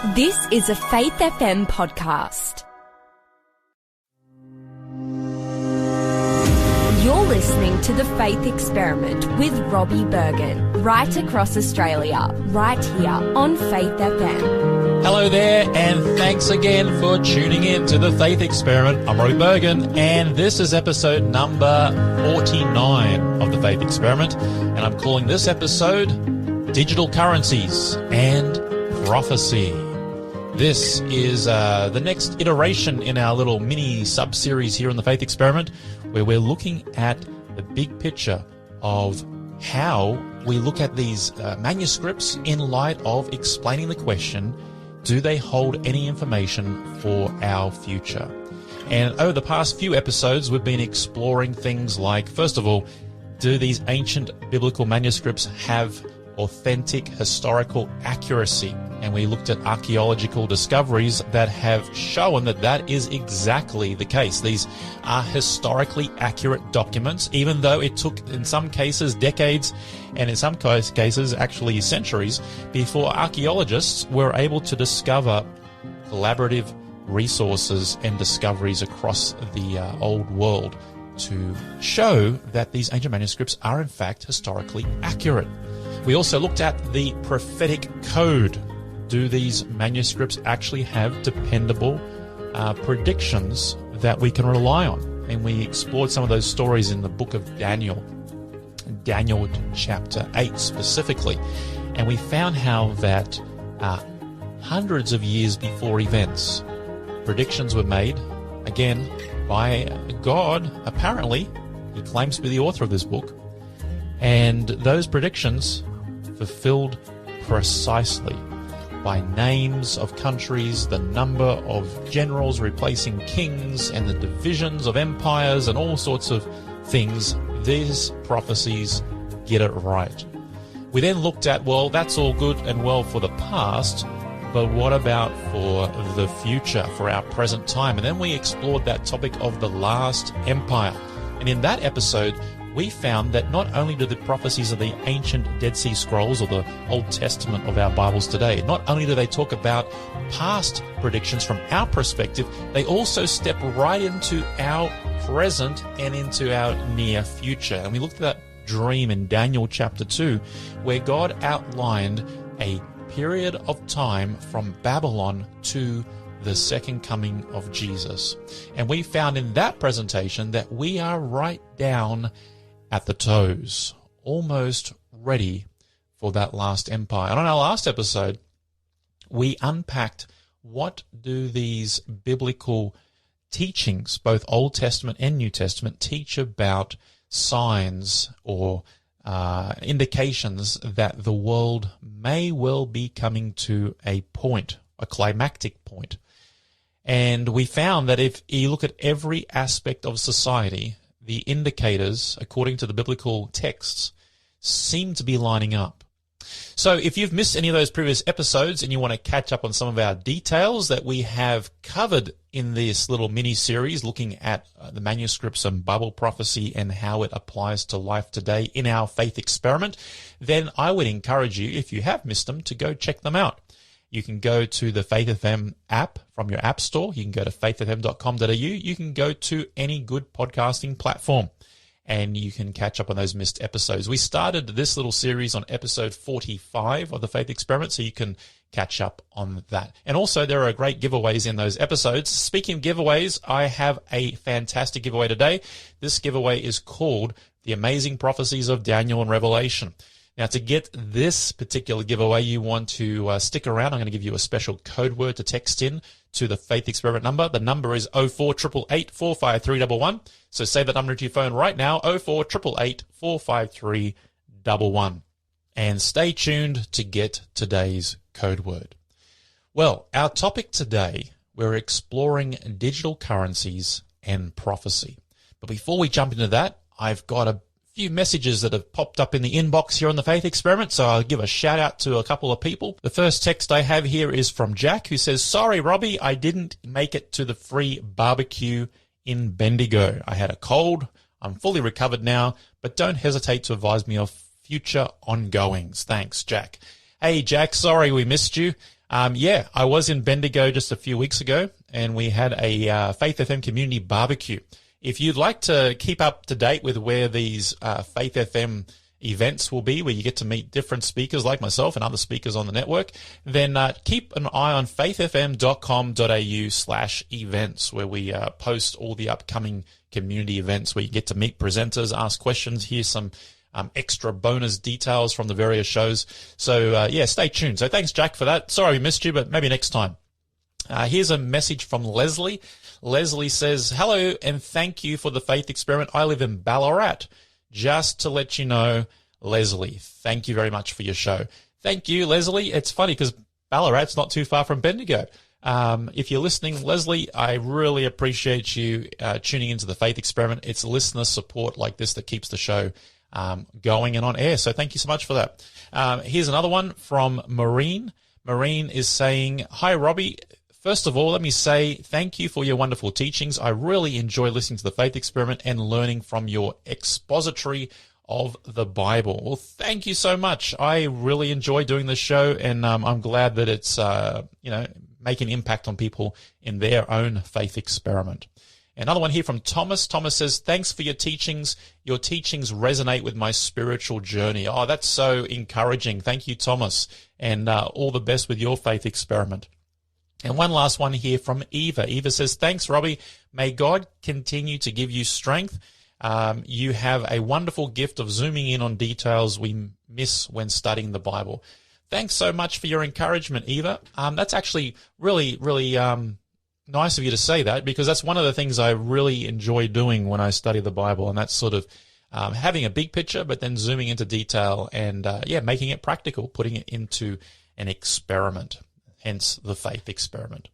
This is a Faith FM podcast. You're listening to The Faith Experiment with Robbie Berghan, right across Australia, right here on Faith FM. Hello there, and thanks again for tuning in to The Faith Experiment. I'm Robbie Berghan, and this is episode number 49 of The Faith Experiment, and I'm calling this episode Digital Currencies and Prophecy. This is the next iteration in our little mini sub-series here on The Faith Experiment, where we're looking at the big picture of how we look at these manuscripts in light of explaining the question, do they hold any information for our future? And over the past few episodes, we've been exploring things like, first of all, do these ancient biblical manuscripts have authentic historical accuracy? And we looked at archaeological discoveries that have shown that that is exactly the case. These are historically accurate documents, even though it took, in some cases, decades, and in some cases, actually centuries, before archaeologists were able to discover collaborative resources and discoveries across the old world to show that these ancient manuscripts are, in fact, historically accurate. We also looked at the prophetic code. Do these manuscripts actually have dependable predictions that we can rely on? And we explored some of those stories in the book of Daniel chapter 8 specifically. And we found how that hundreds of years before events, predictions were made, again, by God, apparently. He claims to be the author of this book. And those predictions fulfilled precisely by names of countries, the number of generals replacing kings, and the divisions of empires and all sorts of things. These prophecies get it right. We then looked at, well, that's all good and well for the past, but what about for the future, for our present time? And then we explored that topic of the last empire. And in that episode, we found that not only do the prophecies of the ancient Dead Sea Scrolls or the Old Testament of our Bibles today, not only do they talk about past predictions from our perspective, they also step right into our present and into our near future. And we looked at that dream in Daniel chapter 2, where God outlined a period of time from Babylon to the second coming of Jesus. And we found in that presentation that we are right down at the toes, almost ready for that last empire. And on our last episode, we unpacked what do these biblical teachings, both Old Testament and New Testament, teach about signs or indications that the world may well be coming to a point, a climactic point. And we found that if you look at every aspect of society, the indicators, according to the biblical texts, seem to be lining up. So if you've missed any of those previous episodes and you want to catch up on some of our details that we have covered in this little mini-series looking at the manuscripts and Bible prophecy and how it applies to life today in our faith experiment, then I would encourage you, if you have missed them, to go check them out. You can go to the Faith FM app from your app store. You can go to faithfm.com.au. You can go to any good podcasting platform and you can catch up on those missed episodes. We started this little series on episode 45 of the Faith Experiment, so you can catch up on that. And also, there are great giveaways in those episodes. Speaking of giveaways, I have a fantastic giveaway today. This giveaway is called The Amazing Prophecies of Daniel and Revelation. Now, to get this particular giveaway, you want to stick around. I'm going to give you a special code word to text in to the Faith Experiment number. The number is 0488 45311. So save that number into your phone right now, 0488 45311. And stay tuned to get today's code word. Well, our topic today, we're exploring digital currencies and prophecy. But before we jump into that, I've got a few messages that have popped up in the inbox here on the Faith Experiment, so I'll give a shout out to a couple of people. The first text I have here is from Jack, who says, "Sorry, Robbie, I didn't make it to the free barbecue in Bendigo. I had a cold. I'm fully recovered now, but don't hesitate to advise me of future ongoings. Thanks, Jack." Hey, Jack, sorry we missed you. Yeah, I was in Bendigo just a few weeks ago, and we had a Faith FM community barbecue. If you'd like to keep up to date with where these Faith FM events will be, where you get to meet different speakers like myself and other speakers on the network, then keep an eye on faithfm.com.au/events, where we post all the upcoming community events where you get to meet presenters, ask questions, hear some extra bonus details from the various shows. So, yeah, stay tuned. So thanks, Jack, for that. Sorry we missed you, but maybe next time. Here's a message from Leslie. Leslie says, hello and thank you for the Faith Experiment. I live in Ballarat. Just to let you know, Leslie, thank you very much for your show. Thank you, Leslie. It's funny because Ballarat's not too far from Bendigo. If you're listening, Leslie, I really appreciate you tuning into the Faith Experiment. It's listener support like this that keeps the show going and on air. So thank you so much for that. Here's another one from Maureen. Maureen is saying, hi, Robbie. First of all, let me say thank you for your wonderful teachings. I really enjoy listening to the Faith Experiment and learning from your expository of the Bible. Well, thank you so much. I really enjoy doing this show, and I'm glad that it's making impact on people in their own faith experiment. Another one here from Thomas. Thomas says, thanks for your teachings. Your teachings resonate with my spiritual journey. Oh, that's so encouraging. Thank you, Thomas, and all the best with your faith experiment. And one last one here from Eva. Eva says, thanks, Robbie. May God continue to give you strength. You have a wonderful gift of zooming in on details we miss when studying the Bible. Thanks so much for your encouragement, Eva. That's actually really, really nice of you to say that, because that's one of the things I really enjoy doing when I study the Bible, and that's sort of having a big picture, but then zooming into detail and, making it practical, putting it into an experiment. Hence the faith experiment.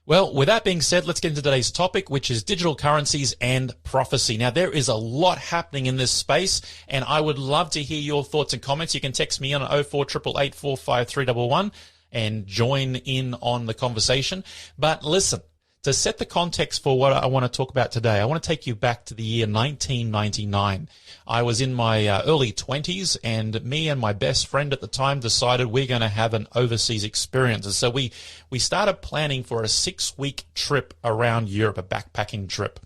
Well, with that being said, let's get into today's topic, which is digital currencies and prophecy. Now, there is a lot happening in this space, and I would love to hear your thoughts and comments. You can text me on 0488 45311 and join in on the conversation. But listen, to set the context for what I want to talk about today, I want to take you back to the year 1999. I was in my early 20s, and me and my best friend at the time decided we're going to have an overseas experience. And so we started planning for a 6-week trip around Europe, a backpacking trip.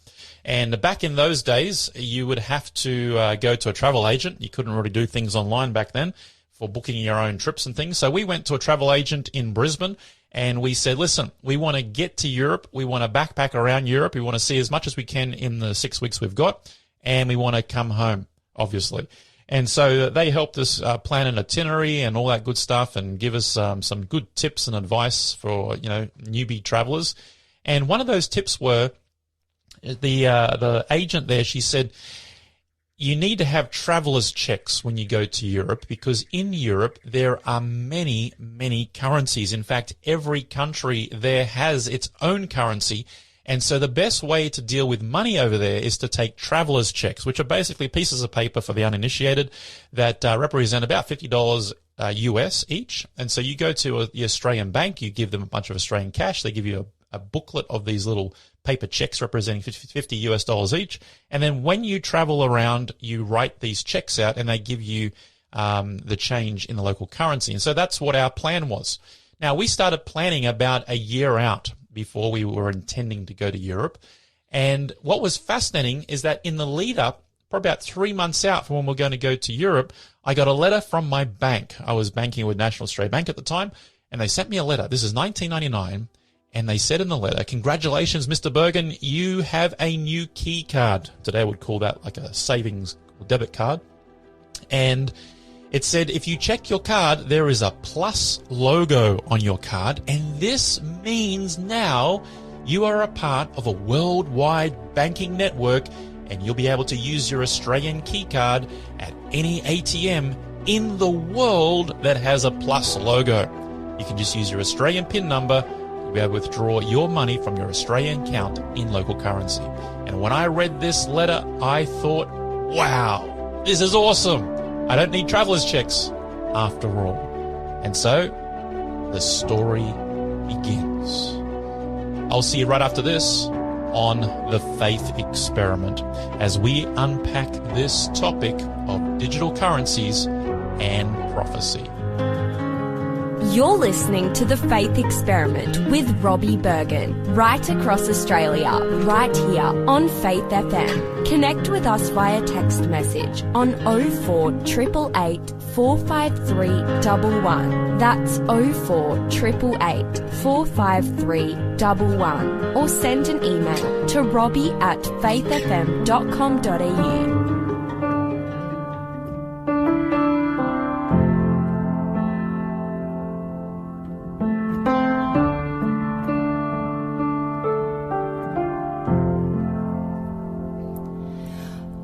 And back in those days, you would have to go to a travel agent. You couldn't really do things online back then for booking your own trips and things. So we went to a travel agent in Brisbane, and we said, listen, we want to get to Europe. We want to backpack around Europe. We want to see as much as we can in the 6 weeks we've got, and we want to come home, obviously. And so they helped us plan an itinerary and all that good stuff, and give us some good tips and advice for, newbie travelers. And one of those tips were the agent there, she said, you need to have traveler's checks when you go to Europe, because in Europe there are many, many currencies. In fact, every country there has its own currency. And so the best way to deal with money over there is to take traveler's checks, which are basically pieces of paper for the uninitiated that represent about $50 US each. And so you go to the Australian bank, you give them a bunch of Australian cash, they give you a booklet of these little paper checks representing $50 US each. And then when you travel around, you write these checks out and they give you the change in the local currency. And so that's what our plan was. Now, we started planning about a year out before we were intending to go to Europe. And what was fascinating is that in the lead up, for about 3 months out from when we're going to go to Europe, I got a letter from my bank. I was banking with National Australia Bank at the time, and they sent me a letter. This is 1999. And they said in the letter, congratulations, Mr. Berghan, you have a new key card. Today I would call that like a savings or debit card. And it said, if you check your card, there is a plus logo on your card. And this means now you are a part of a worldwide banking network, and you'll be able to use your Australian key card at any ATM in the world that has a plus logo. You can just use your Australian PIN number. You'll be able to withdraw your money from your Australian account in local currency. And when I read this letter, I thought, wow, this is awesome. I don't need traveler's checks after all. And so the story begins. I'll see you right after this on The Faith Experiment as we unpack this topic of digital currencies and prophecy. You're listening to The Faith Experiment with Robbie Berghan, right across Australia, right here on Faith FM. Connect with us via text message on 0488 453 111. That's 0488 453 111. Or send an email to robbie@faithfm.com.au.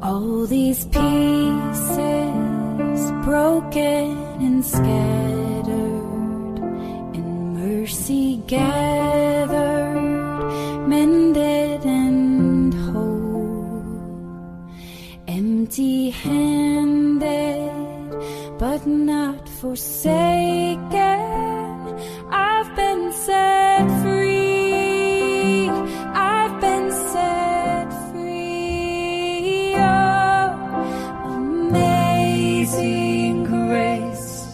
All these pieces broken and scattered, in mercy gathered, mended and whole, empty-handed but not forsaken. I've been set free. I've been set free. Oh, amazing grace,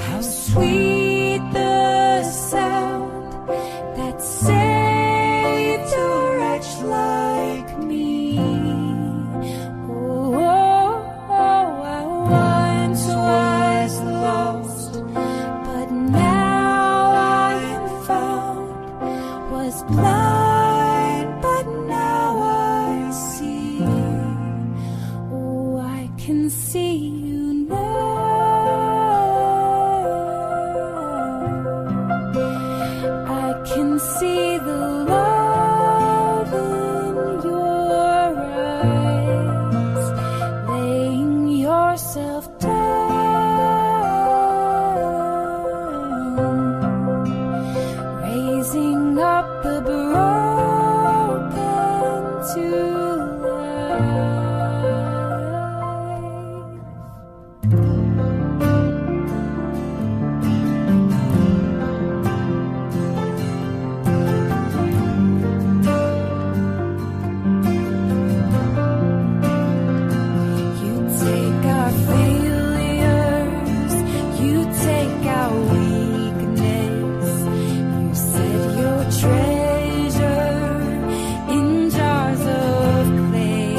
how sweet the sound that saved a wretch like me. Oh, I once was lost, but now I am found. Was blind, but now I see. Oh, I can see you now. I can see the love in your eyes, laying yourself down, raising up the broken to life. You take our failures, you take our weakness, you set your treasure in jars of clay.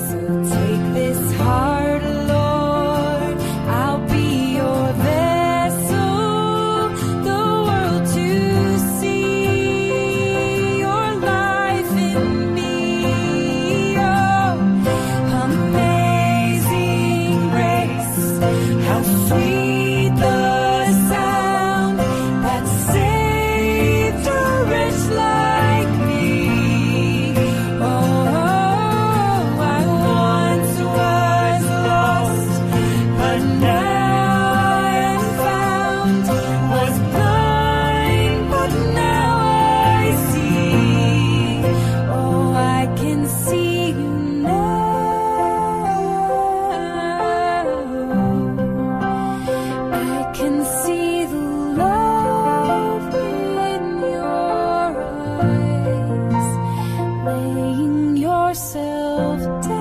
So take this heart, Lord, I'll be your vessel, the world to see your life in me. Oh, amazing grace, how sweet the sound that saved a wretch like me. Oh, I once was lost, but now I am found. Was blind, but now I see. Oh, I can see you now. I can see the love in your eyes, laying yourself down,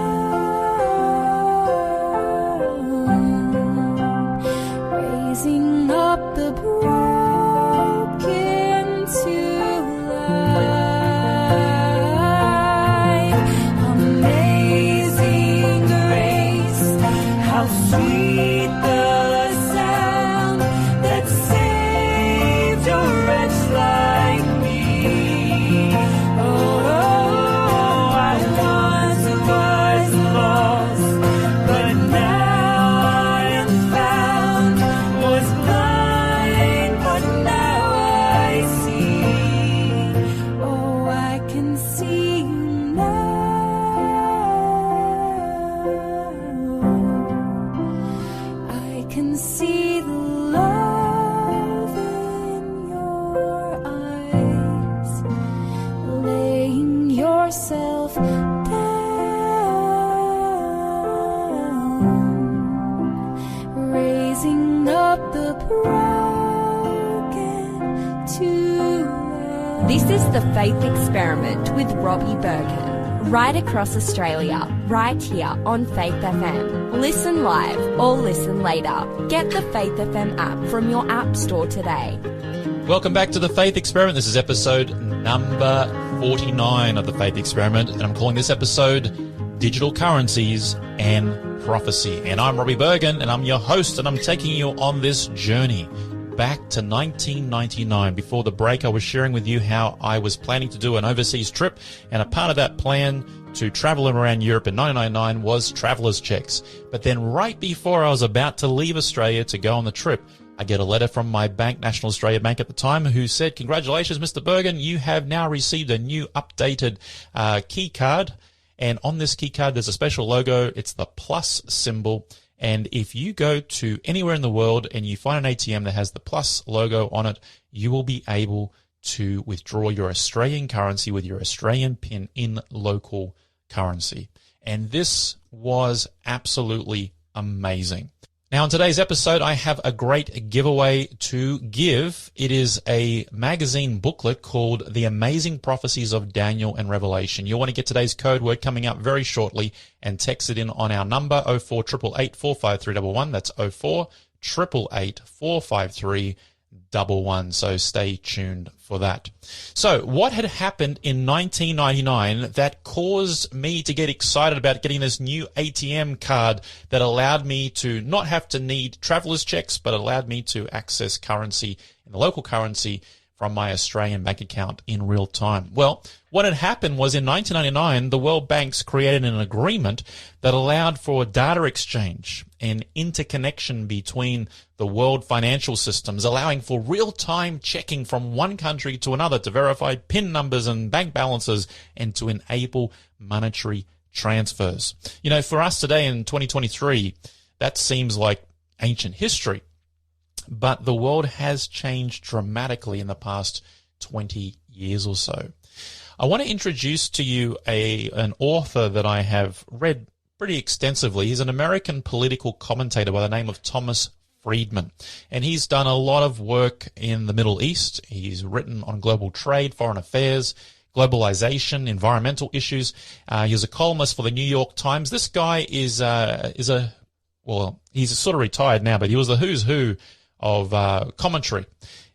raising up the broken to life. Amazing grace, how sweet the sound that saved a wretch like me. Oh, I once was lost, but now I am found. Was blind, but now I see. Oh, I can see you now. I can see the love in your eyes, laying yourself down, raising up the broken to life. This is The Faith Experiment with Robbie Berghan, right across Australia, right here on Faith FM. Listen live or listen later. Get the Faith FM app from your app store today. Welcome back to the Faith Experiment. This is episode number 49 of the Faith Experiment, and I'm calling this episode Digital Currencies and Prophecy. And I'm Robbie Berghan, and I'm your host, and I'm taking you on this journey back to 1999. Before the break, I was sharing with you how I was planning to do an overseas trip, and a part of that plan to travel around Europe in 1999 was traveler's checks. But then right before I was about to leave Australia to go on the trip, I get a letter from my bank, National Australia Bank at the time, who said, "Congratulations, Mr. Berghan, you have now received a new updated key card. And on this key card, there's a special logo. It's the plus symbol. And if you go to anywhere in the world and you find an ATM that has the plus logo on it, you will be able to withdraw your Australian currency with your Australian PIN in local currency." And this was absolutely amazing. Now, in today's episode, I have a great giveaway to give. It is a magazine booklet called The Amazing Prophecies of Daniel and Revelation. You'll want to get today's code word coming up very shortly and text it in on our number 0488 45311. That's 0488 45311. So stay tuned for that. So what had happened in 1999 that caused me to get excited about getting this new ATM card that allowed me to not have to need traveler's checks, but allowed me to access currency in the local currency from my Australian bank account in real time? Well, what had happened was in 1999, the World Banks created an agreement that allowed for data exchange and interconnection between the world financial systems, allowing for real-time checking from one country to another to verify PIN numbers and bank balances and to enable monetary transfers. You know, for us today in 2023, that seems like ancient history. But the world has changed dramatically in the past 20 years or so. I want to introduce to you an author that I have read pretty extensively. He's an American political commentator by the name of Thomas Friedman, and he's done a lot of work in the Middle East. He's written on global trade, foreign affairs, globalization, environmental issues. He's a columnist for the New York Times. This guy he's sort of retired now, but he was the who's who of commentary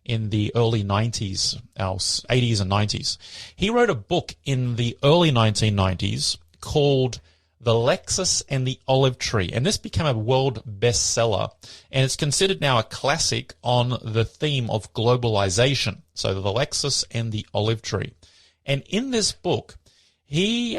in the early 90s, 80s and 90s. He wrote a book in the early 1990s called The Lexus and the Olive Tree, and this became a world bestseller, and it's considered now a classic on the theme of globalization. So The Lexus and the Olive Tree. And in this book, he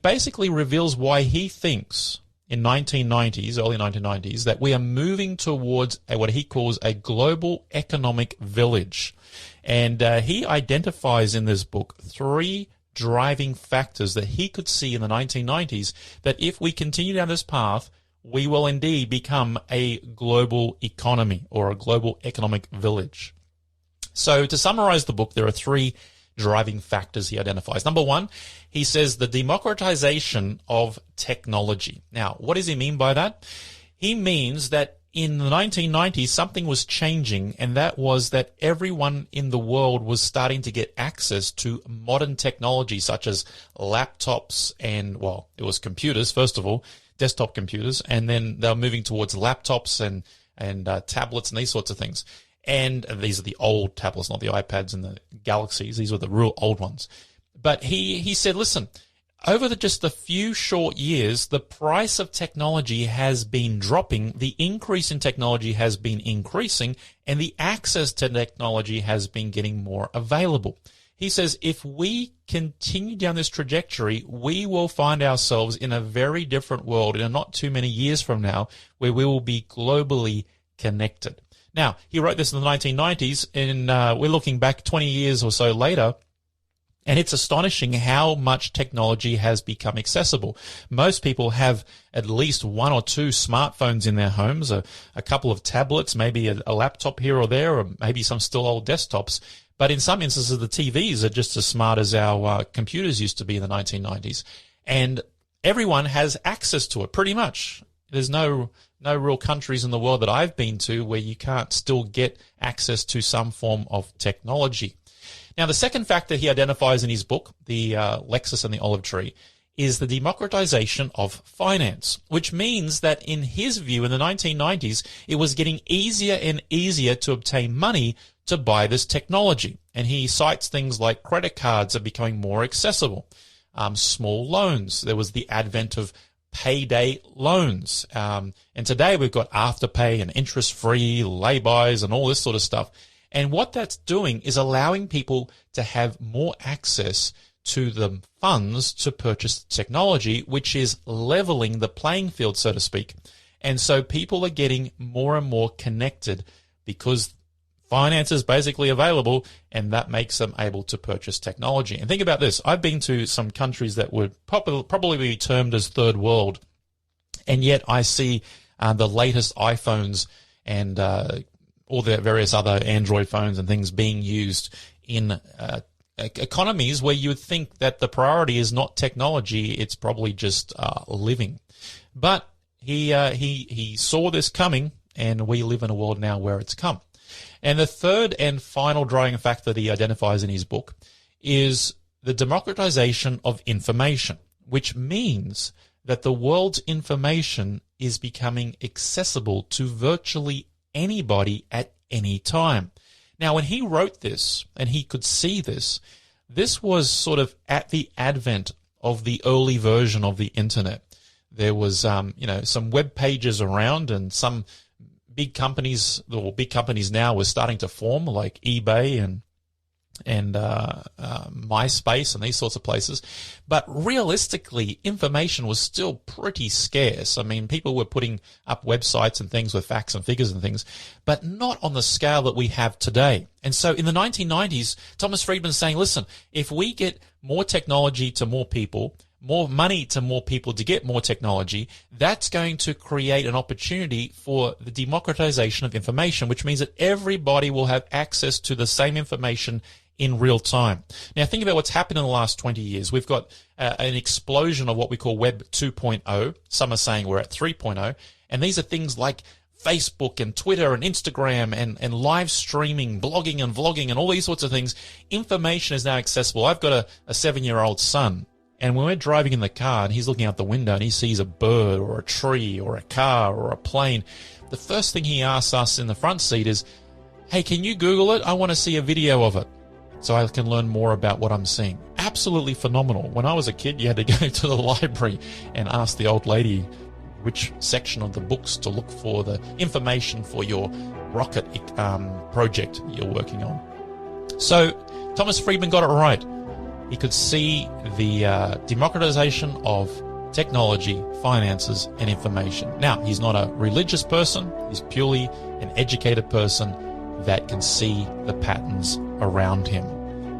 basically reveals why he thinks in early 1990s, that we are moving towards what he calls a global economic village. And he identifies in this book 3 driving factors that he could see in the 1990s that if we continue down this path, we will indeed become a global economy or a global economic village. So to summarize the book, there are 3 driving factors he identifies. Number 1, he says the democratization of technology. Now, what does he mean by that? He means that in the 1990s, something was changing, and that was that everyone in the world was starting to get access to modern technology, such as laptops and, well, it was computers, first of all, desktop computers, and then they were moving towards laptops and tablets and these sorts of things. And these are the old tablets, not the iPads and the Galaxies. These were the real old ones. But he said, listen, over just a few short years, the price of technology has been dropping, the increase in technology has been increasing, and the access to technology has been getting more available. He says, if we continue down this trajectory, we will find ourselves in a very different world in not too many years from now, where we will be globally connected. Now, he wrote this in the 1990s, and we're looking back 20 years or so later, and it's astonishing how much technology has become accessible. Most people have at least 1 or 2 smartphones in their homes, a couple of tablets, maybe a laptop here or there, or maybe some still old desktops. But in some instances, the TVs are just as smart as our computers used to be in the 1990s. And everyone has access to it, pretty much. There's no real countries in the world that I've been to where you can't still get access to some form of technology. Now, the second factor he identifies in his book, the Lexus and the Olive Tree, is the democratization of finance, which means that in his view in the 1990s, it was getting easier and easier to obtain money to buy this technology. And he cites things like credit cards are becoming more accessible, small loans. There was the advent of payday loans. And today we've got afterpay and interest-free lay-bys and all this sort of stuff. And what that's doing is allowing people to have more access to the funds to purchase technology, which is leveling the playing field, so to speak. And so people are getting more and more connected because finance is basically available, and that makes them able to purchase technology. And think about this. I've been to some countries that would probably be termed as third world, and yet I see the latest iPhones and all the various other Android phones and things being used in economies where you would think that the priority is not technology, it's probably just living. But he saw this coming, and we live in a world now where it's come. And the third and final driving factor that he identifies in his book is the democratization of information, which means that the world's information is becoming accessible to virtually anybody at any time. Now, when he wrote this, and he could see this, this was sort of at the advent of the early version of the internet. There was, some web pages around, and some big companies now were starting to form, like eBay and MySpace and these sorts of places. But realistically, information was still pretty scarce. I mean, people were putting up websites and things with facts and figures and things, but not on the scale that we have today. And so in the 1990s, Thomas Friedman's saying, listen, if we get more technology to more people, more money to more people to get more technology, that's going to create an opportunity for the democratization of information, which means that everybody will have access to the same information in real time. Now, think about what's happened in the last 20 years. We've got an explosion of what we call Web 2.0. Some are saying we're at 3.0. And these are things like Facebook and Twitter and Instagram and live streaming, blogging and vlogging and all these sorts of things. Information is now accessible. I've got a 7-year-old son. And when we're driving in the car and he's looking out the window and he sees a bird or a tree or a car or a plane, the first thing he asks us in the front seat is, hey, can you Google it? I want to see a video of it so I can learn more about what I'm seeing. Absolutely phenomenal. When I was a kid, you had to go to the library and ask the old lady which section of the books to look for the information for your rocket project you're working on. So Thomas Friedman got it right. He could see the democratization of technology, finances, and information. Now, he's not a religious person. He's purely an educated person that can see the patterns around him.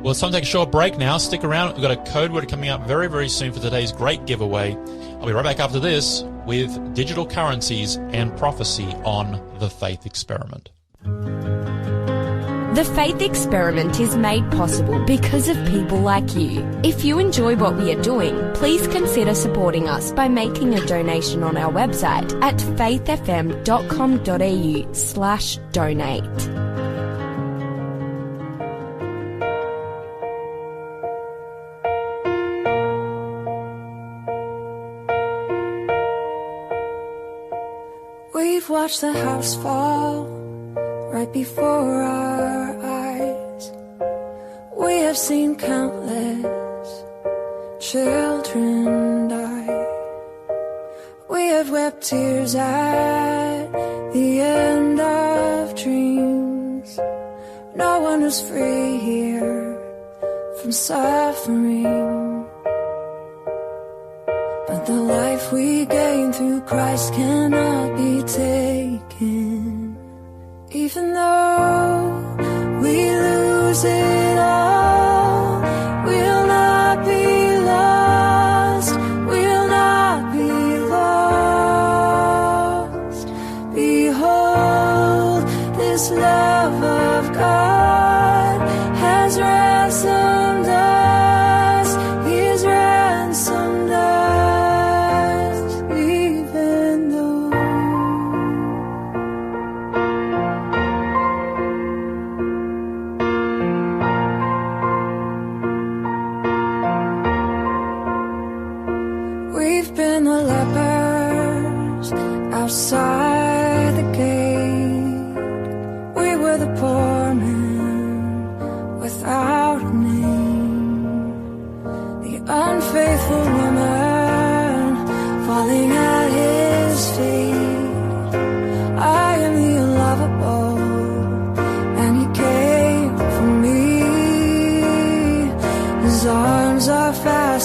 Well, it's time to take a short break now. Stick around. We've got a code word coming up very, very soon for today's great giveaway. I'll be right back after this with digital currencies and prophecy on the faith experiment. The Faith Experiment is made possible because of people like you. If you enjoy what we are doing, please consider supporting us by making a donation on our website at faithfm.com.au/donate. We've watched the house fall right before our eyes. We have seen countless children die. We have wept tears at the end of dreams. No one is free here from suffering, but the life we gain through Christ cannot be taken. Even though we lose it all, we'll not be lost, we'll not be lost. Behold, this love of God has ransomed us, He's ransomed us, even though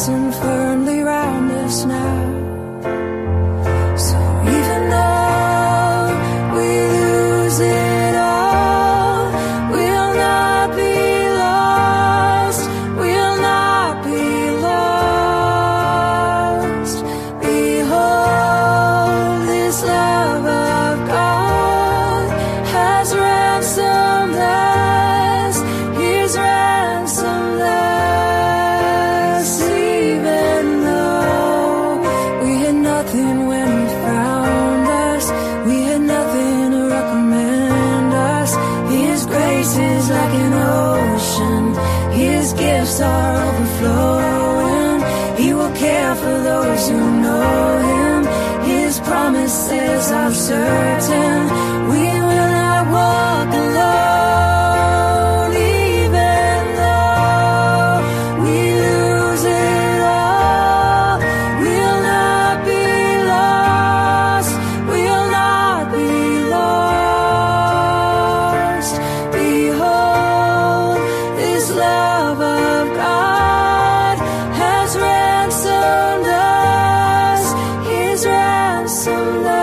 fastened firmly round us now. So even though we lose it all, we'll not be lost, we'll not be lost. Behold, this love of God has ransomed us, He's ransomed us. Even though we had nothing when He found us, we had nothing to recommend us, His grace is like an ocean, His gifts are overflowing. He will care for those who know Him. His promises are certain. We will not walk alone. Even though we lose it all, we'll not be lost, we'll not be lost. Behold, this love of God has ransomed us, He's ransomed us.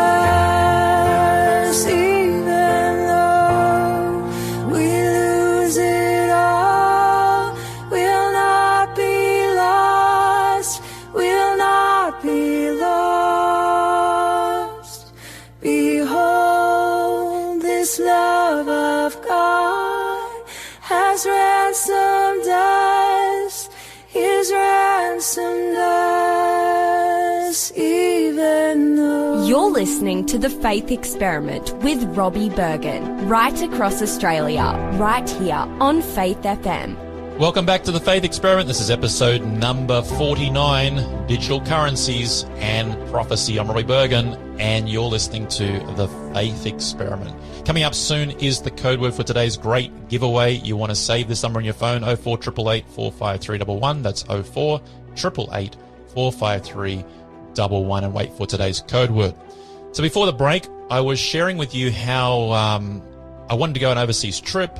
Even though we lose it all, we'll not be lost, we'll not be lost. Behold, this love of God has ransomed us, He's ransomed us. Even though You're listening to The Faith Experiment with Robbie Berghan, right across Australia, right here on Faith FM. Welcome back to the Faith Experiment. This is episode number 49, Digital Currencies and Prophecy. I'm Robbie Berghan, and you're listening to the Faith Experiment. Coming up soon is the code word for today's great giveaway. You want to save this number on your phone, 0488 45311. That's 0488 45311, and wait for today's code word. So before the break, I was sharing with you how I wanted to go on an overseas trip.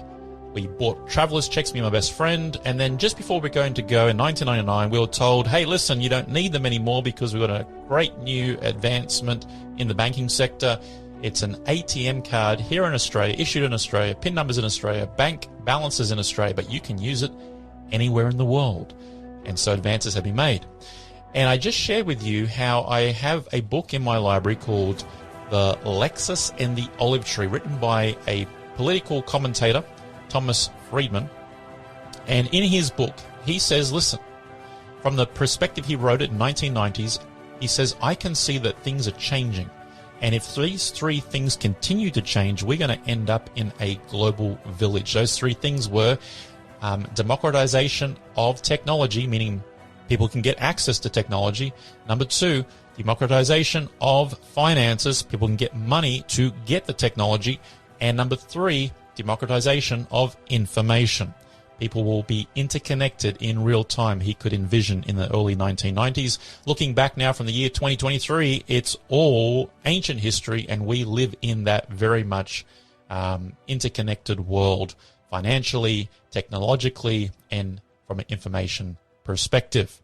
We bought traveler's checks, me and my best friend, and then just before we're going to go in 1999, we were told, hey, listen, you don't need them anymore because we've got a great new advancement in the banking sector. It's an ATM card here in Australia, issued in Australia, PIN numbers in Australia, bank balances in Australia, but you can use it anywhere in the world. And so advances have been made. And I just shared with you how I have a book in my library called The Lexus and the Olive Tree, written by a political commentator, Thomas Friedman. And in his book, he says, listen, from the perspective he wrote it in 1990s, he says, I can see that things are changing. And if these three things continue to change, we're going to end up in a global village. Those three things were democratization of technology, meaning people can get access to technology. Number two, democratization of finances. People can get money to get the technology. And number three, democratization of information. People will be interconnected in real time, he could envision in the early 1990s. Looking back now from the year 2023, it's all ancient history, and we live in that very much interconnected world, financially, technologically, and from an information perspective.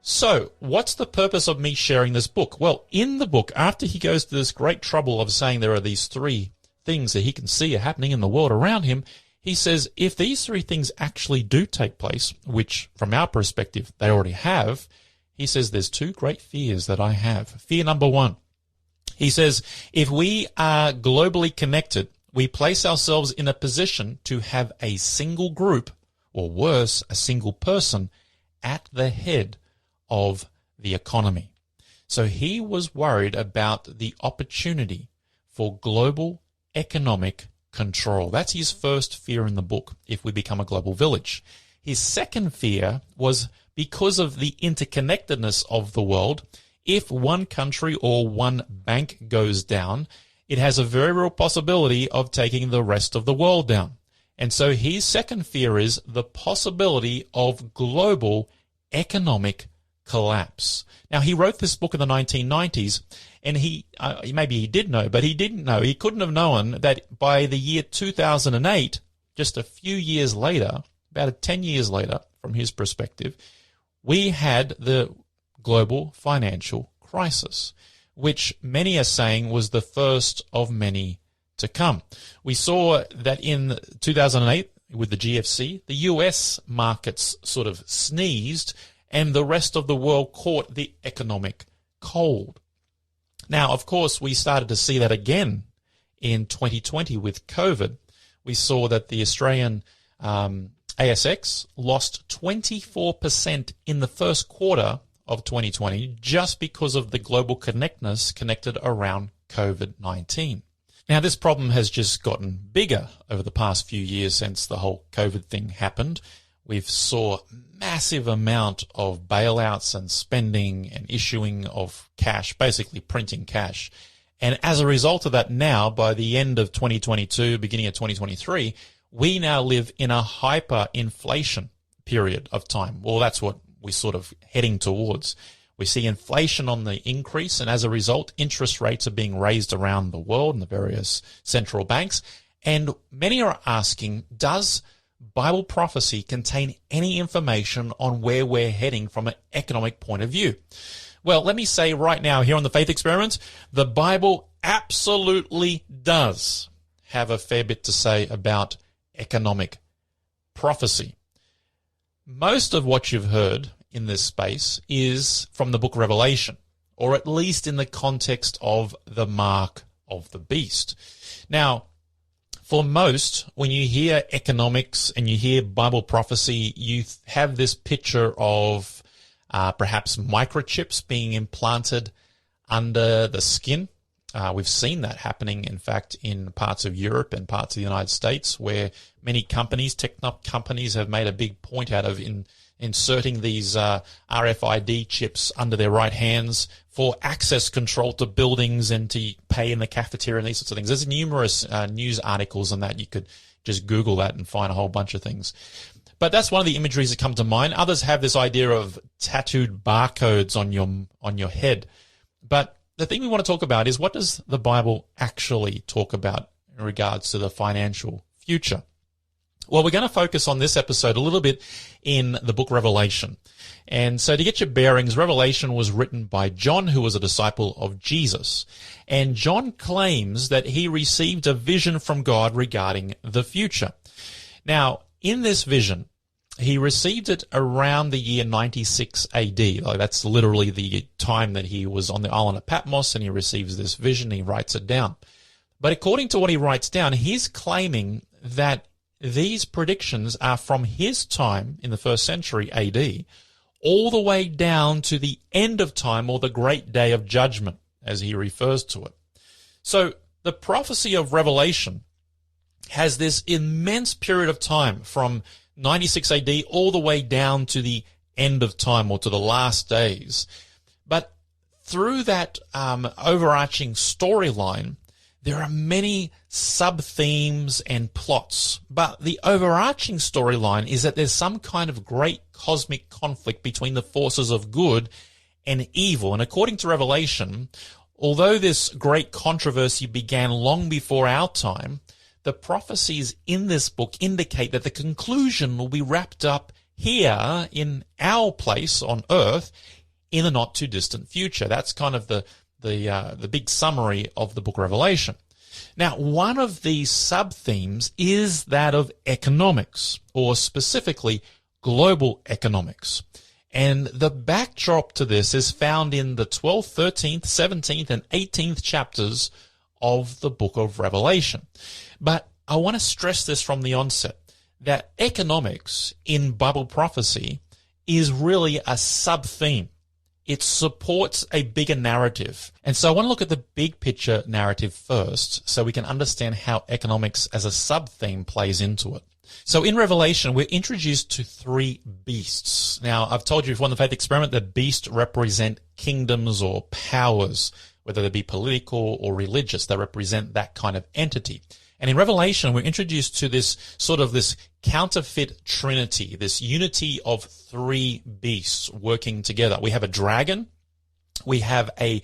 So, what's the purpose of me sharing this book? Well, in the book, after he goes to this great trouble of saying there are these three things that he can see are happening in the world around him, he says, if these three things actually do take place, which from our perspective they already have, he says there's two great fears that I have. Fear number one, he says, if we are globally connected, we place ourselves in a position to have a single group, or worse, a single person, at the head of the economy. So he was worried about the opportunity for global economic control. That's his first fear in the book, if we become a global village. His second fear was because of the interconnectedness of the world. If one country or one bank goes down, it has a very real possibility of taking the rest of the world down. And so his second fear is the possibility of global economic collapse. Now, he wrote this book in the 1990s, and maybe he did know, but he didn't know. He couldn't have known that by the year 2008, just a few years later, about 10 years later, from his perspective, we had the global financial crisis, which many are saying was the first of many to come. We saw that in 2008 with the GFC, the US markets sort of sneezed and the rest of the world caught the economic cold. Now, of course, we started to see that again in 2020 with COVID. We saw that the Australian ASX lost 24% in the first quarter of 2020 just because of the global connected around COVID-19. Now, this problem has just gotten bigger over the past few years since the whole COVID thing happened. We've saw massive amount of bailouts and spending and issuing of cash, basically printing cash. And as a result of that now, by the end of 2022, beginning of 2023, we now live in a hyperinflation period of time. Well, that's what we're sort of heading towards. We see inflation on the increase, and as a result, interest rates are being raised around the world in the various central banks. And many are asking, does Bible prophecy contain any information on where we're heading from an economic point of view? Well, let me say right now here on the Faith Experiment, the Bible absolutely does have a fair bit to say about economic prophecy. Most of what you've heard in this space is from the book of Revelation, or at least in the context of the mark of the beast. Now, for most, when you hear economics and you hear Bible prophecy, you have this picture of perhaps microchips being implanted under the skin. We've seen that happening, in fact, in parts of Europe and parts of the United States, where many companies, tech companies, have made a big point out of inserting these RFID chips under their right hands for access control to buildings and to pay in the cafeteria and these sorts of things. There's numerous news articles on that. You could just Google that and find a whole bunch of things. But that's one of the imageries that come to mind. Others have this idea of tattooed barcodes on your head. But the thing we want to talk about is, what does the Bible actually talk about in regards to the financial future? Well, we're going to focus on this episode a little bit in the book Revelation. And so to get your bearings, Revelation was written by John, who was a disciple of Jesus. And John claims that he received a vision from God regarding the future. Now, in this vision, he received it around the year 96 AD. Like, that's literally the time that he was on the island of Patmos, and he receives this vision. He writes it down. But according to what he writes down, he's claiming that these predictions are from his time in the first century AD all the way down to the end of time, or the great day of judgment, as he refers to it. So the prophecy of Revelation has this immense period of time from 96 AD all the way down to the end of time, or to the last days. But through that overarching storyline, there are many sub-themes and plots, but the overarching storyline is that there's some kind of great cosmic conflict between the forces of good and evil. And according to Revelation, although this great controversy began long before our time, the prophecies in this book indicate that the conclusion will be wrapped up here in our place on earth in the not too distant future. That's kind of the big summary of the book of Revelation. Now, one of these sub-themes is that of economics, or specifically global economics. And the backdrop to this is found in the 12th, 13th, 17th, and 18th chapters of the book of Revelation. But I want to stress this from the onset, that economics in Bible prophecy is really a sub-theme. It supports a bigger narrative. And so I want to look at the big picture narrative first, so we can understand how economics as a sub-theme plays into it. So in Revelation, we're introduced to three beasts. Now, I've told you before in the Faith Experiment that beasts represent kingdoms or powers, whether they be political or religious. They represent that kind of entity. And in Revelation, we're introduced to this sort of this counterfeit trinity, this unity of three beasts working together. We have a dragon, we have a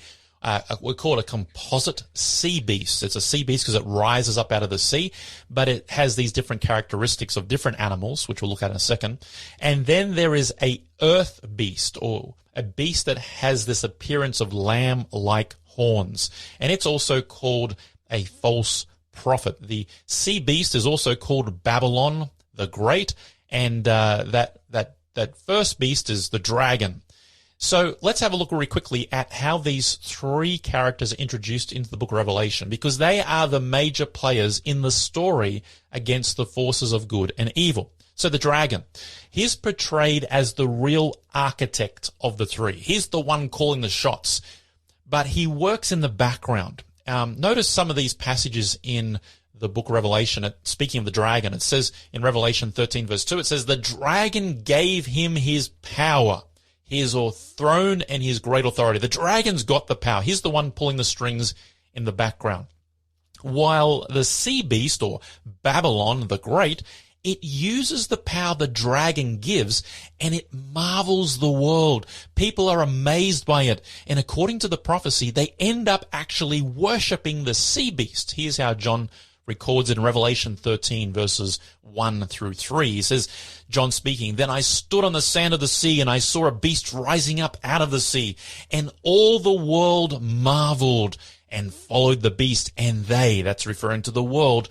we call it a composite sea beast. It's a sea beast because it rises up out of the sea, but it has these different characteristics of different animals, which we'll look at in a second. And then there is a earth beast, or a beast that has this appearance of lamb-like horns. And it's also called a false prophet. The sea beast is also called Babylon the Great, and that first beast is the dragon. So let's have a look really quickly at how these three characters are introduced into the book of Revelation, because they are the major players in the story against the forces of good and evil. So the dragon, he's portrayed as the real architect of the three. He's the one calling the shots, but he works in the background. Notice some of these passages in the book of Revelation. Speaking of the dragon, it says in Revelation 13 verse 2, it says, the dragon gave him his power, his throne, and his great authority. The dragon's got the power. He's the one pulling the strings in the background. While the sea beast, or Babylon the Great, it uses the power the dragon gives, and it marvels the world. People are amazed by it. And according to the prophecy, they end up actually worshipping the sea beast. Here's how John records it in Revelation 13, verses 1 through 3. He says, John speaking, then I stood on the sand of the sea, and I saw a beast rising up out of the sea, and all the world marveled and followed the beast, and they, that's referring to the world,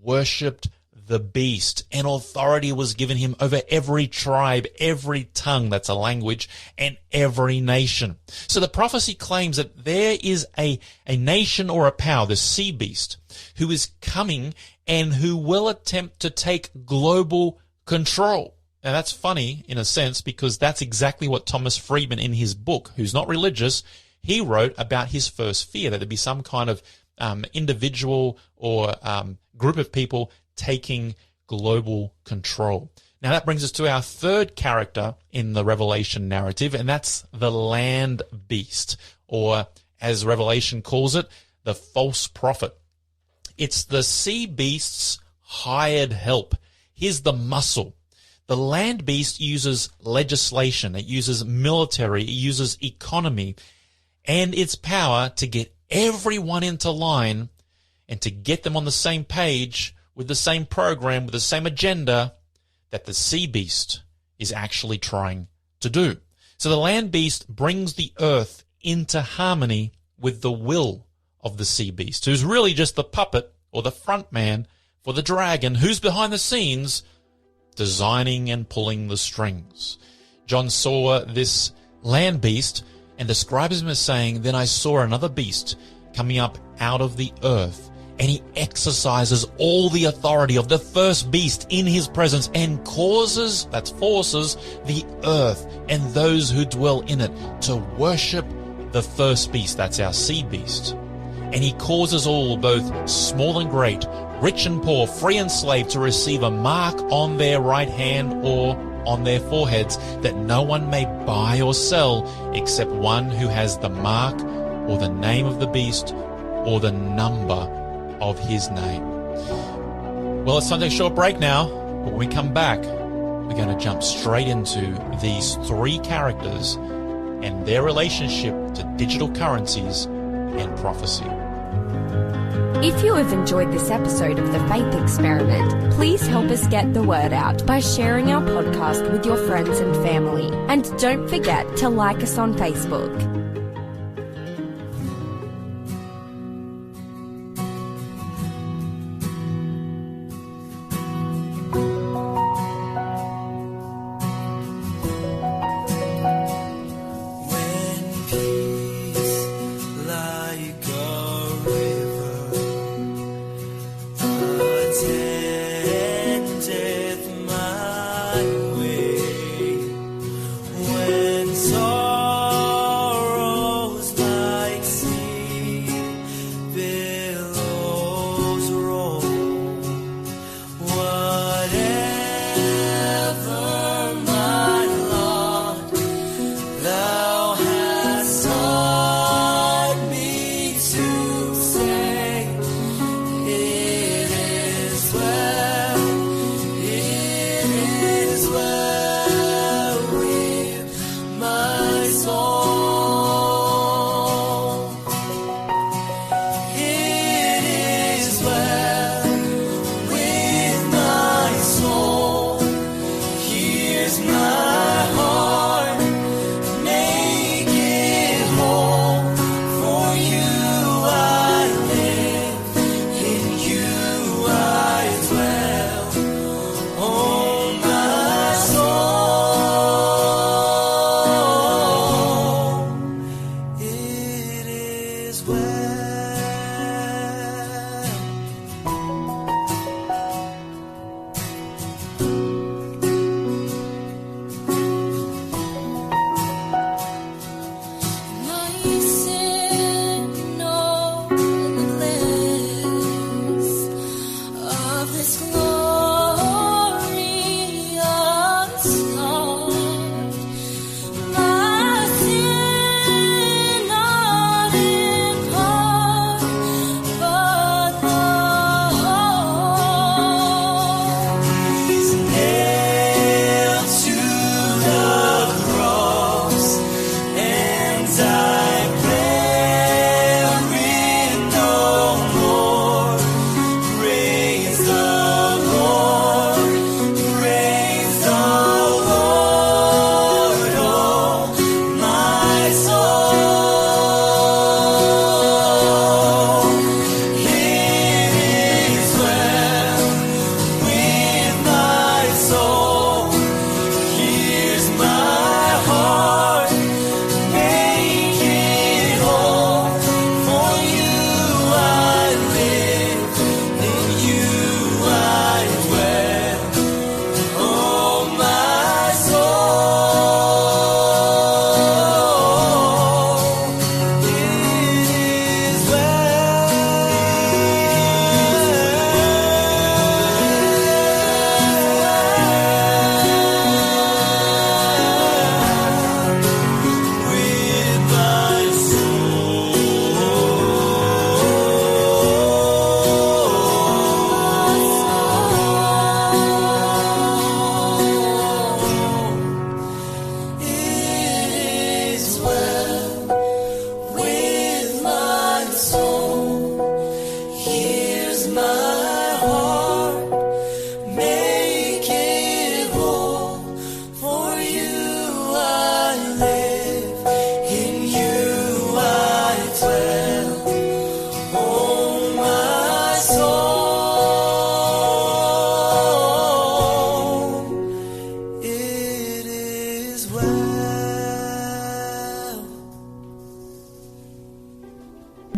worshipped the beast, and authority was given him over every tribe, every tongue, that's a language, and every nation. So the prophecy claims that there is a nation or a power, the sea beast, who is coming and who will attempt to take global control. Now that's funny in a sense, because that's exactly what Thomas Friedman in his book, who's not religious, he wrote about his first fear, that there'd be some kind of individual or group of people taking global control. Now that brings us to our third character in the Revelation narrative, and that's the land beast, or as Revelation calls it, the false prophet. It's the sea beast's hired help. Here's the muscle. The land beast uses legislation, it uses military, it uses economy, and its power to get everyone into line and to get them on the same page with the same program, with the same agenda that the sea beast is actually trying to do. So the land beast brings the earth into harmony with the will of the sea beast, who's really just the puppet or the front man for the dragon, who's behind the scenes designing and pulling the strings. John saw this land beast and describes him as saying, then I saw another beast coming up out of the earth, and he exercises all the authority of the first beast in his presence and causes, that's forces, the earth and those who dwell in it to worship the first beast, that's our sea beast. And he causes all, both small and great, rich and poor, free and slave, to receive a mark on their right hand or on their foreheads, that no one may buy or sell except one who has the mark or the name of the beast or the number of his name. Well, it's time to take a short break now. But when we come back, we're going to jump straight into these three characters and their relationship to digital currencies and prophecy. If you have enjoyed this episode of The Faith Experiment, please help us get the word out by sharing our podcast with your friends and family. And don't forget to like us on Facebook.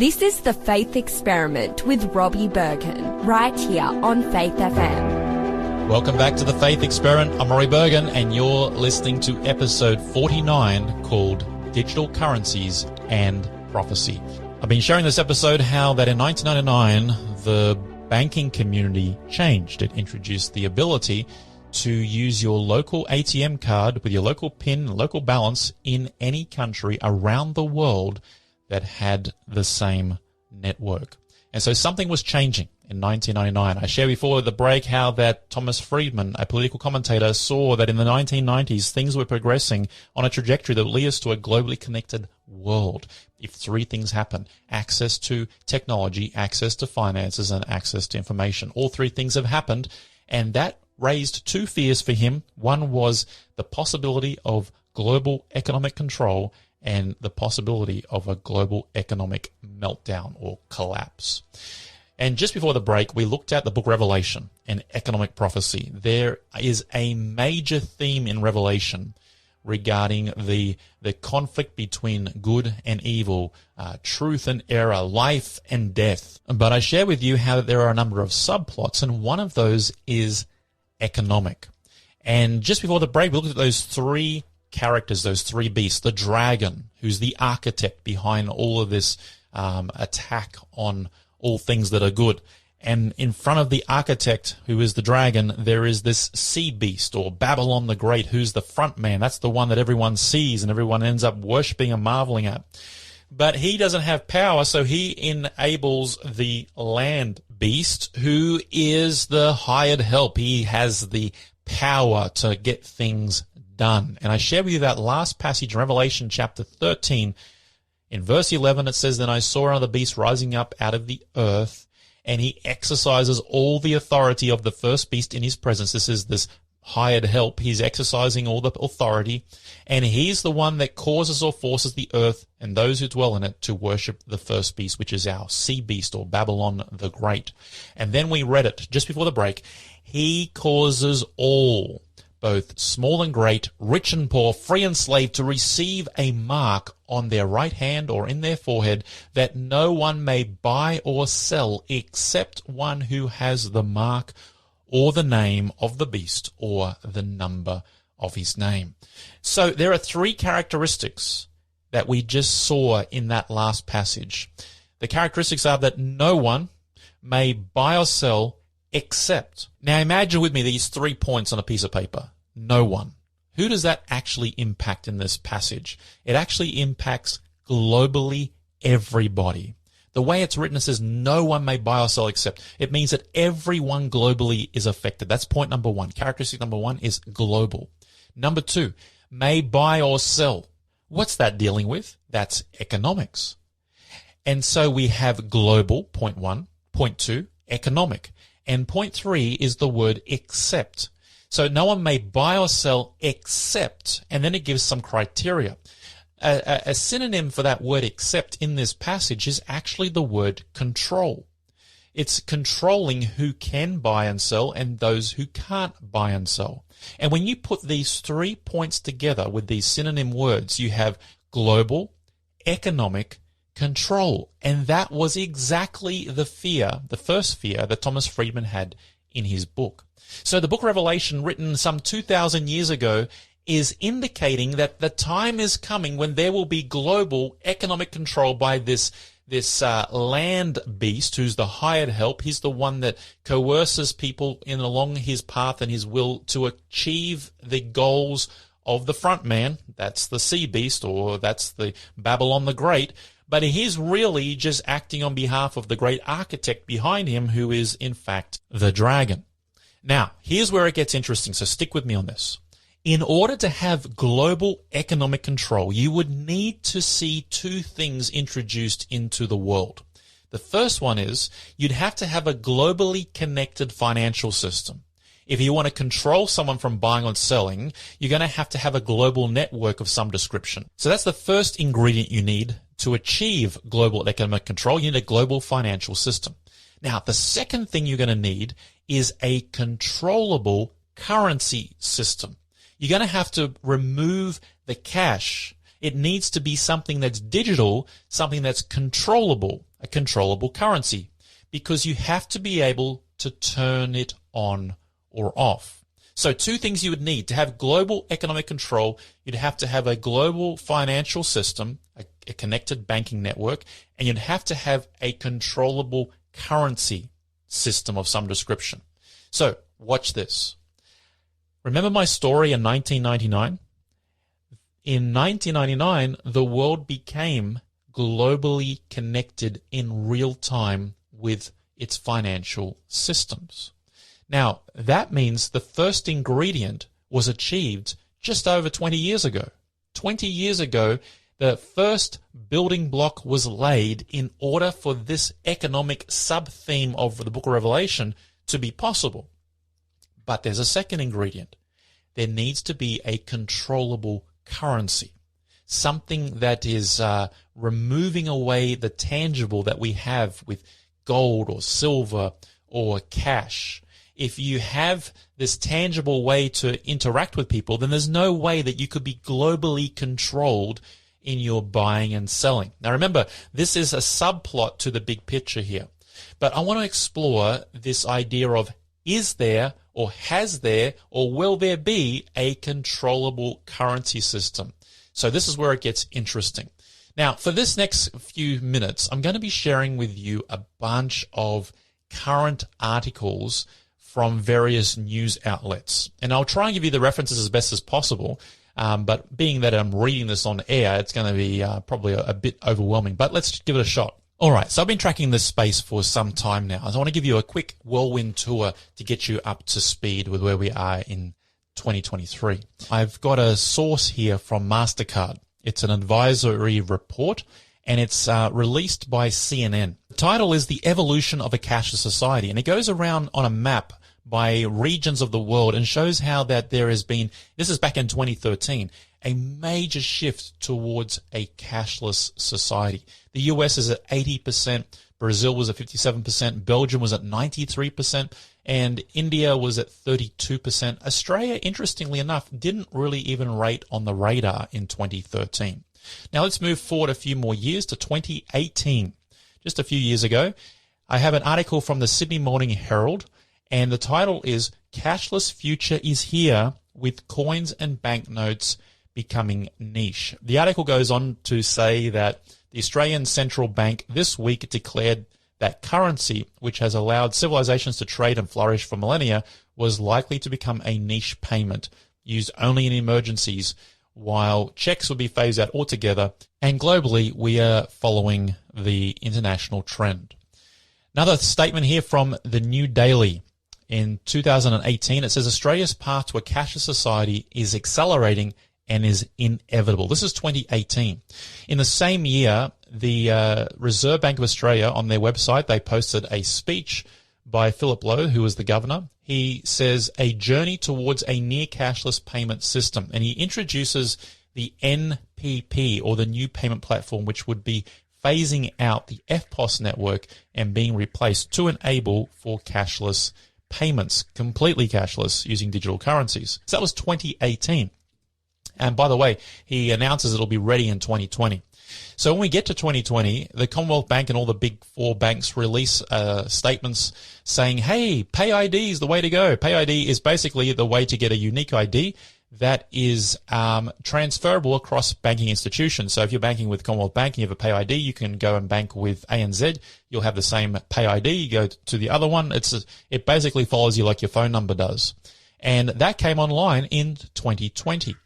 This is The Faith Experiment with Robbie Berghan, right here on Faith FM. Welcome back to The Faith Experiment. I'm Robbie Berghan, and you're listening to episode 49 called Digital Currencies and Prophecy. I've been sharing this episode how that in 1999, the banking community changed. It introduced the ability to use your local ATM card with your local PIN, local balance in any country around the world that had the same network. And so something was changing in 1999. I shared before the break how that Thomas Friedman, a political commentator, saw that in the 1990s things were progressing on a trajectory that would lead us to a globally connected world if three things happen: access to technology, access to finances, and access to information. All three things have happened, and that raised two fears for him. One was the possibility of global economic control and the possibility of a global economic meltdown or collapse. And just before the break, we looked at the book Revelation and economic prophecy. There is a major theme in Revelation regarding the conflict between good and evil, truth and error, life and death. But I share with you how there are a number of subplots, and one of those is economic. And just before the break, we looked at those three characters, those three beasts. The dragon, who's the architect behind all of this attack on all things that are good. And in front of the architect, who is the dragon, there is this sea beast, or Babylon the Great, who's the front man. That's the one that everyone sees and everyone ends up worshipping and marveling at. But he doesn't have power, so he enables the land beast, who is the hired help. He has the power to get things done. And I shared with you that last passage in Revelation chapter 13. In verse 11, it says, "Then I saw another beast rising up out of the earth, and he exercises all the authority of the first beast in his presence." This is this hired help. He's exercising all the authority, and he's the one that causes or forces the earth and those who dwell in it to worship the first beast, which is our sea beast, or Babylon the Great. And then we read it just before the break. He causes all, both small and great, rich and poor, free and slave, to receive a mark on their right hand or in their forehead, that no one may buy or sell except one who has the mark or the name of the beast or the number of his name. So there are three characteristics that we just saw in that last passage. The characteristics are that no one may buy or sell except. Now imagine with me these 3 points on a piece of paper. No one. Who does that actually impact in this passage? It actually impacts globally everybody. The way it's written, it says no one may buy or sell except. It means that everyone globally is affected. That's point number one. Characteristic number one is global. Number two, may buy or sell. What's that dealing with? That's economics. And so we have global, point one. Point two, economic. And point three is the word except. So no one may buy or sell except, and then it gives some criteria. A synonym for that word except in this passage is actually the word control. It's controlling who can buy and sell and those who can't buy and sell. And when you put these 3 points together with these synonym words, you have global, economic, control. And that was exactly the fear, the first fear that Thomas Friedman had in his book. So the book Revelation, written some 2,000 years ago, is indicating that the time is coming when there will be global economic control by this land beast, who's the hired help. He's the one that coerces people along his path and his will to achieve the goals of the front man. That's the sea beast, or that's the Babylon the Great. But he's really just acting on behalf of the great architect behind him, who is in fact the dragon. Now, here's where it gets interesting, so stick with me on this. In order to have global economic control, you would need to see two things introduced into the world. The first one is you'd have to have a globally connected financial system. If you want to control someone from buying or selling, you're going to have a global network of some description. So that's the first ingredient you need to achieve global economic control. You need a global financial system. Now, the second thing you're going to need is a controllable currency system. You're going to have to remove the cash. It needs to be something that's digital, something that's controllable. a controllable currency, because you have to be able to turn it on or off. So two things you would need to have global economic control. You'd have to have a global financial system, a connected banking network, and you'd have to have a controllable currency system of some description. So watch this. Remember my story in 1999? In 1999, the world became globally connected in real time with its financial systems. Now, that means the first ingredient was achieved just over 20 years ago. 20 years ago, the first building block was laid in order for this economic sub-theme of the book of Revelation to be possible. But there's a second ingredient. There needs to be a controllable currency, something that is removing away the tangible that we have with gold or silver or cash. If you have this tangible way to interact with people, then there's no way that you could be globally controlled in your buying and selling. Now remember, this is a subplot to the big picture here. But I want to explore this idea of, is there or has there or will there be a controllable currency system? So this is where it gets interesting. Now, for this next few minutes, I'm going to be sharing with you a bunch of current articles from various news outlets. And I'll try and give you the references as best as possible. But being that I'm reading this on air, it's going to be probably a bit overwhelming. But let's give it a shot. All right, so I've been tracking this space for some time now. I want to give you a quick whirlwind tour to get you up to speed with where we are in 2023. I've got a source here from MasterCard. It's an advisory report, and it's released by CNN. The title is The Evolution of a Cashless Society, and it goes around on a map by regions of the world and shows how that there has been, this is back in 2013, a major shift towards a cashless society. The US is at 80%, Brazil was at 57%, Belgium was at 93%, and India was at 32%. Australia, interestingly enough, didn't really even rate on the radar in 2013. Now let's move forward a few more years to 2018. Just a few years ago, I have an article from the Sydney Morning Herald, and the title is Cashless Future is Here with Coins and Banknotes Becoming Niche. The article goes on to say that the Australian Central Bank this week declared that currency, which has allowed civilizations to trade and flourish for millennia, was likely to become a niche payment used only in emergencies, while checks would be phased out altogether. And globally, we are following the international trend. Another statement here from the New Daily. In 2018, it says Australia's path to a cashless society is accelerating and is inevitable. This is 2018. In the same year, the Reserve Bank of Australia, on their website, they posted a speech by Philip Lowe, who was the governor. He says a journey towards a near cashless payment system, and he introduces the NPP, or the new payment platform, which would be phasing out the FPOS network and being replaced to enable for cashless payments, completely cashless, using digital currencies. So that was 2018. And by the way, he announces it'll be ready in 2020. So when we get to 2020, the Commonwealth Bank and all the big four banks release statements saying, hey, Pay ID is the way to go. Pay ID is basically the way to get a unique ID that is transferable across banking institutions. So if you're banking with Commonwealth Bank and you have a Pay ID, you can go and bank with ANZ. You'll have the same Pay ID. You go to the other one. It basically follows you like your phone number does. And that came online in 2020.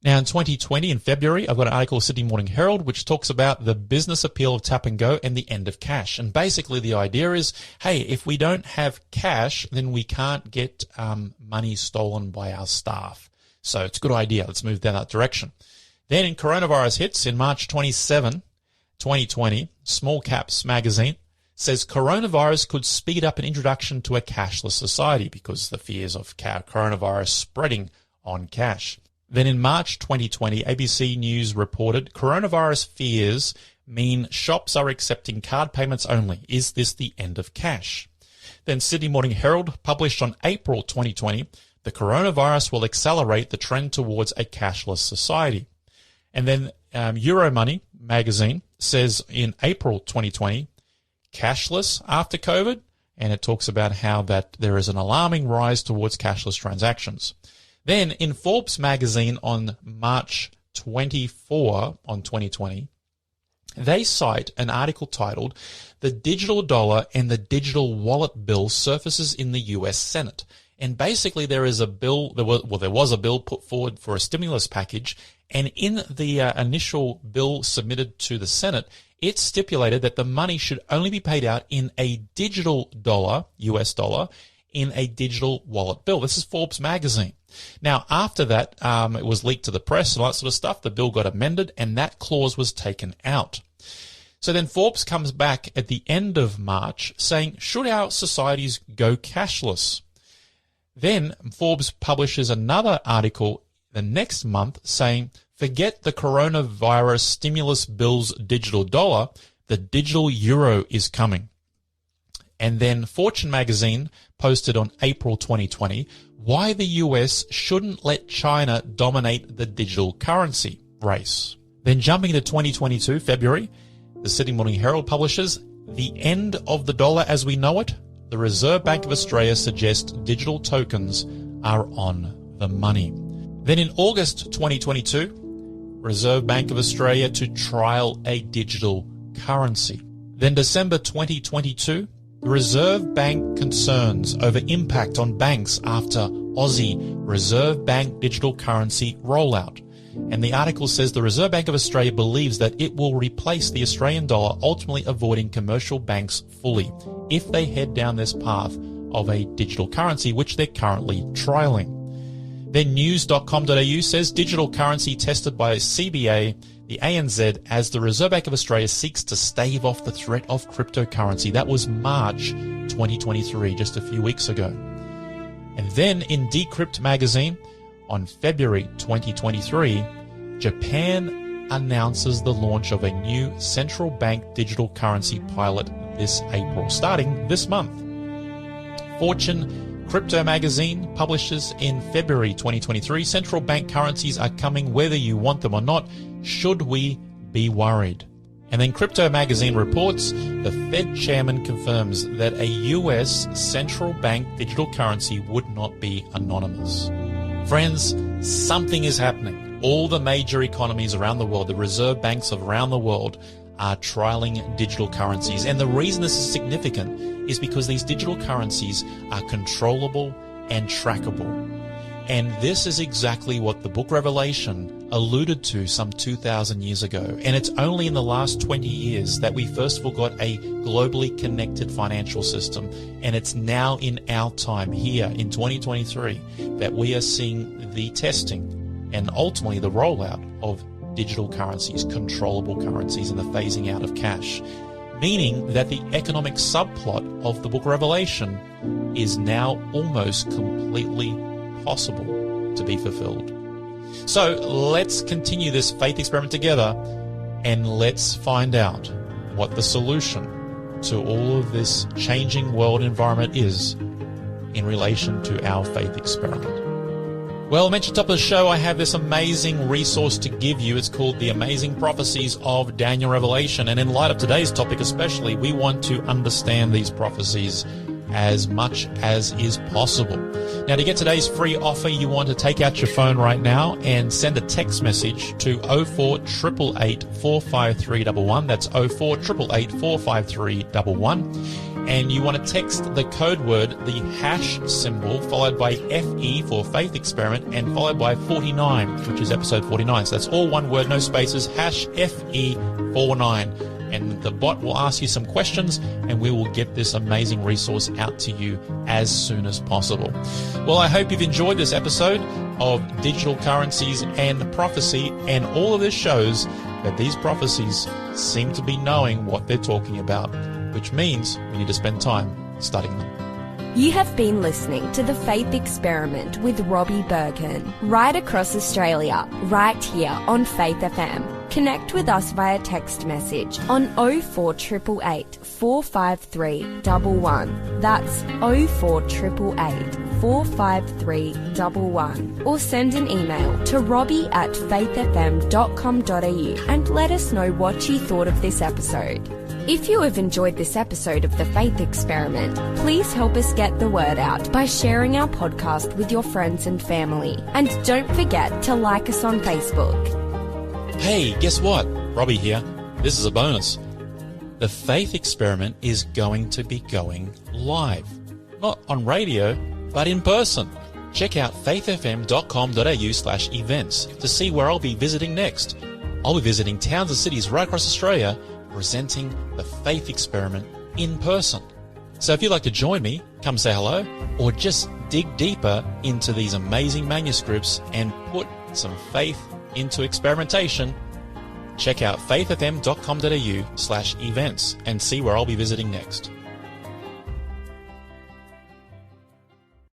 Now, in 2020, in February, I've got an article in Sydney Morning Herald which talks about the business appeal of tap and go and the end of cash. And basically the idea is, hey, if we don't have cash, then we can't get money stolen by our staff. So it's a good idea. Let's move down that direction. Then in coronavirus hits in March 27, 2020, Small Caps magazine says coronavirus could speed up an introduction to a cashless society because the fears of coronavirus spreading on cash. Then in March 2020, ABC News reported coronavirus fears mean shops are accepting card payments only. Is this the end of cash? Then Sydney Morning Herald published on April 2020, the coronavirus will accelerate the trend towards a cashless society. And then Euromoney magazine says in April 2020, cashless after COVID, and it talks about how that there is an alarming rise towards cashless transactions. Then in Forbes magazine on March 24 on 2020, they cite an article titled "The Digital Dollar and the Digital Wallet Bill Surfaces in the U.S. Senate." And basically there was a bill put forward for a stimulus package, and in the initial bill submitted to the Senate, it stipulated that the money should only be paid out in a digital dollar, US dollar, in a digital wallet bill. This is Forbes magazine. Now, after that, it was leaked to the press and all that sort of stuff. The bill got amended, and that clause was taken out. So then Forbes comes back at the end of March saying, should our societies go cashless? Then Forbes publishes another article the next month saying, forget the coronavirus stimulus bill's digital dollar, the digital euro is coming. And then Fortune magazine posted on April 2020 why the US shouldn't let China dominate the digital currency race. Then jumping to 2022, February, the Sydney Morning Herald publishes the end of the dollar as we know it. The Reserve Bank of Australia suggests digital tokens are on the money. Then in August 2022, Reserve Bank of Australia to trial a digital currency. Then December 2022, the Reserve Bank concerns over impact on banks after Aussie Reserve Bank digital currency rollout. And the article says the Reserve Bank of Australia believes that it will replace the Australian dollar, ultimately avoiding commercial banks fully if they head down this path of a digital currency, which they're currently trialing. Then news.com.au says digital currency tested by CBA, the ANZ, as the Reserve Bank of Australia seeks to stave off the threat of cryptocurrency. That was March 2023, just a few weeks ago. And then in Decrypt magazine, on February 2023, Japan announces the launch of a new central bank digital currency pilot this April, starting this month. Fortune Crypto magazine publishes in February 2023, central bank currencies are coming whether you want them or not. Should we be worried? And then Crypto magazine reports the Fed chairman confirms that a US central bank digital currency would not be anonymous. Friends, something is happening. All the major economies around the world, the reserve banks around the world, are trialing digital currencies. And the reason this is significant is because these digital currencies are controllable and trackable. And this is exactly what the book Revelation alluded to some 2,000 years ago. And it's only in the last 20 years that we first of all got a globally connected financial system. And it's now in our time here in 2023 that we are seeing the testing and ultimately the rollout of digital currencies, controllable currencies, and the phasing out of cash. Meaning that the economic subplot of the book Revelation is now almost completely possible to be fulfilled. So let's continue this faith experiment together, and let's find out what the solution to all of this changing world environment is in relation to our faith experiment. Well, I mentioned at the top of the show, I have this amazing resource to give you. It's called The Amazing Prophecies of Daniel Revelation. And in light of today's topic especially, we want to understand these prophecies as much as is possible. Now, to get today's free offer, you want to take out your phone right now and send a text message to 048888 45311. That's 048888 45311. And you want to text the code word, the hash symbol, followed by FE for Faith Experiment, and followed by 49, which is episode 49. So that's all one word, no spaces, hash FE49. And the bot will ask you some questions, and we will get this amazing resource out to you as soon as possible. Well, I hope you've enjoyed this episode of Digital Currencies and Prophecy, and all of this shows that these prophecies seem to be knowing what they're talking about, which means we need to spend time studying them. You have been listening to The Faith Experiment with Robbie Berghan, right across Australia, right here on Faith FM. Connect with us via text message on 04888 453 11. That's 04888 453 11. Or send an email to robbie@faithfm.com.au and let us know what you thought of this episode. If you have enjoyed this episode of The Faith Experiment, please help us get the word out by sharing our podcast with your friends and family. And don't forget to like us on Facebook. Hey, guess what? Robbie here. This is a bonus. The Faith Experiment is going to be going live. Not on radio, but in person. Check out faithfm.com.au/events to see where I'll be visiting next. I'll be visiting towns and cities right across Australia, presenting the Faith Experiment in person. So if you'd like to join me, come say hello, or just dig deeper into these amazing manuscripts and put some faith into experimentation, check out faithfm.com.au/events and see where I'll be visiting next.